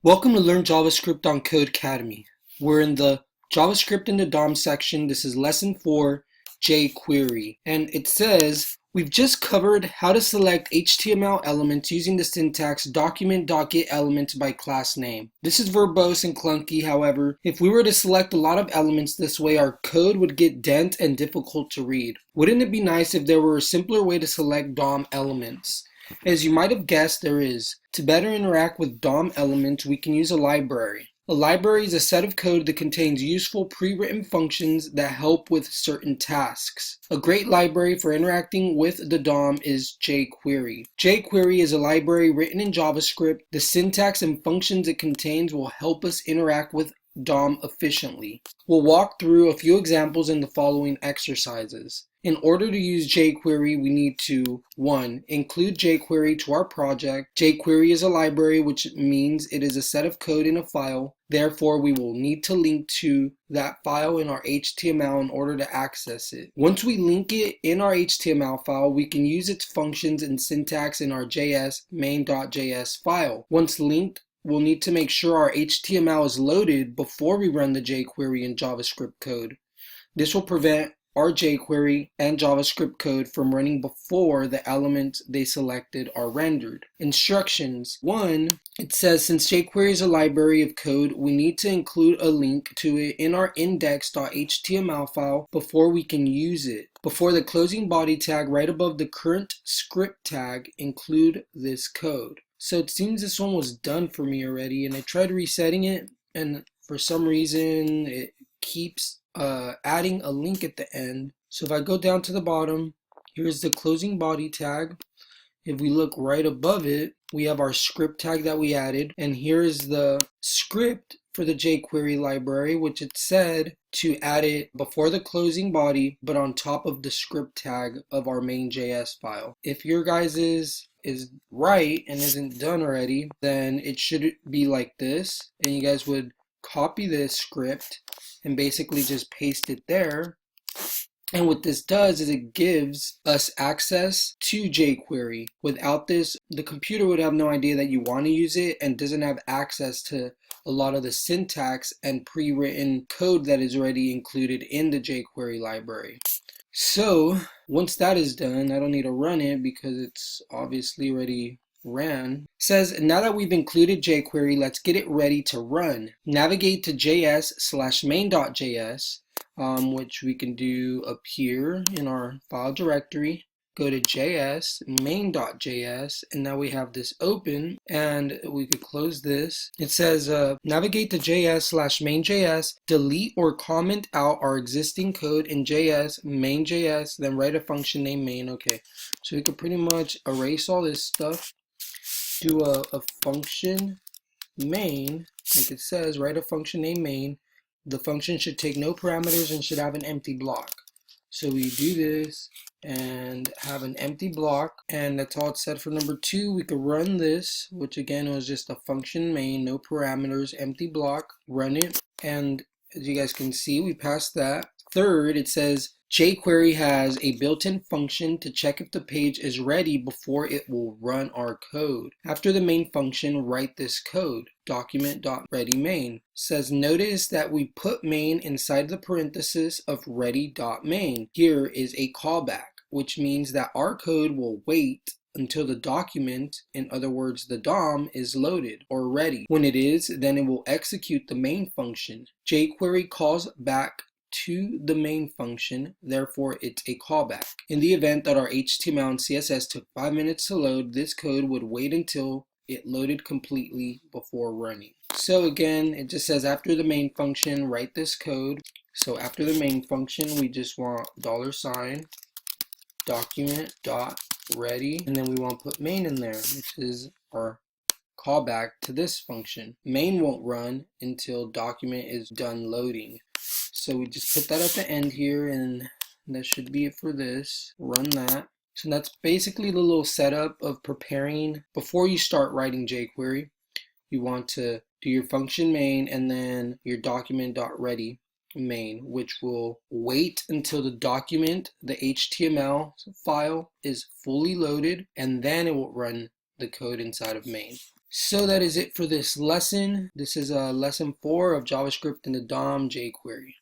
Welcome to Learn JavaScript on Codecademy. We're in the JavaScript in the DOM section. This is lesson 4, jQuery. And it says, we've just covered how to select HTML elements using the syntax document.getElements by class name. This is verbose and clunky. However, if we were to select a lot of elements this way, our code would get dense and difficult to read. Wouldn't it be nice if there were a simpler way to select DOM elements? As you might have guessed, there is. To better interact with DOM elements, we can use a library. A library is a set of code that contains useful pre-written functions that help with certain tasks. A great library for interacting with the DOM is jQuery. jQuery is a library written in JavaScript. The syntax and functions it contains will help us interact with DOM efficiently. We'll walk through a few examples in the following exercises. In order to use jQuery, we need to 1. Include jQuery to our project. jQuery is a library, which means it is a set of code in a file. Therefore, we will need to link to that file in our HTML in order to access it. Once we link it in our HTML file, we can use its functions and syntax in our JS main.js file. Once linked, we'll need to make sure our HTML is loaded before we run the jQuery and JavaScript code. This will prevent our jQuery and JavaScript code from running before the elements they selected are rendered. Instructions. 1. It says since jQuery is a library of code, we need to include a link to it in our index.html file before we can use it. Before the closing body tag right above the current script tag, include this code. So it seems this one was done for me already, and I tried resetting it, and for some reason it keeps adding a link at the end. So if I go down to the bottom, here's the closing body tag. If we look right above it, we have our script tag that we added, and here's the script for the jQuery library, which it said to add it before the closing body, but on top of the script tag of our main.js file. If your guys' is right and isn't done already, then it should be like this, and you guys would copy this script and basically just paste it there. And what this does is it gives us access to jQuery. Without this, the computer would have no idea that you want to use it and doesn't have access to a lot of the syntax and pre-written code that is already included in the jQuery library. So once that is done, I don't need to run it because it's obviously already ran. It says, now that we've included jQuery, let's get it ready to run. Navigate to js/main.js, which we can do up here in our file directory. Go to js main.js, and now we have this open, and we could close this. It says navigate to js/main.js, delete or comment out our existing code in js main.js, then write a function named main. Okay, so we could pretty much erase all this stuff, do a function main, like it says, write a function named main. The function should take no parameters and should have an empty block. So we do this and have an empty block, and that's all it said for number 2. We could run this, which again was just a function main, no parameters, empty block, run it, and as you guys can see, we passed that. Third, it says jQuery has a built-in function to check if the page is ready before it will run our code. After the main function, write this code, document.readyMain. Says notice that we put main inside the parenthesis of ready.main. Here is a callback, which means that our code will wait until the document, in other words the DOM, is loaded or ready. When it is, then it will execute the main function. jQuery calls back to the main function, therefore it's a callback. In the event that our HTML and CSS took 5 minutes to load, this code would wait until it loaded completely before running. So again, it just says after the main function, write this code. So after the main function, we just want $ document.ready, and then we want to put main in there, which is our callback to this function. Main won't run until document is done loading. So we just put that at the end here, and that should be it for this. Run that. So that's basically the little setup of preparing before you start writing jQuery. You want to do your function main and then your document.ready main, which will wait until the document, the HTML file, is fully loaded, and then it will run the code inside of main. So that is it for this lesson. This is lesson 4 of JavaScript in the DOM jQuery.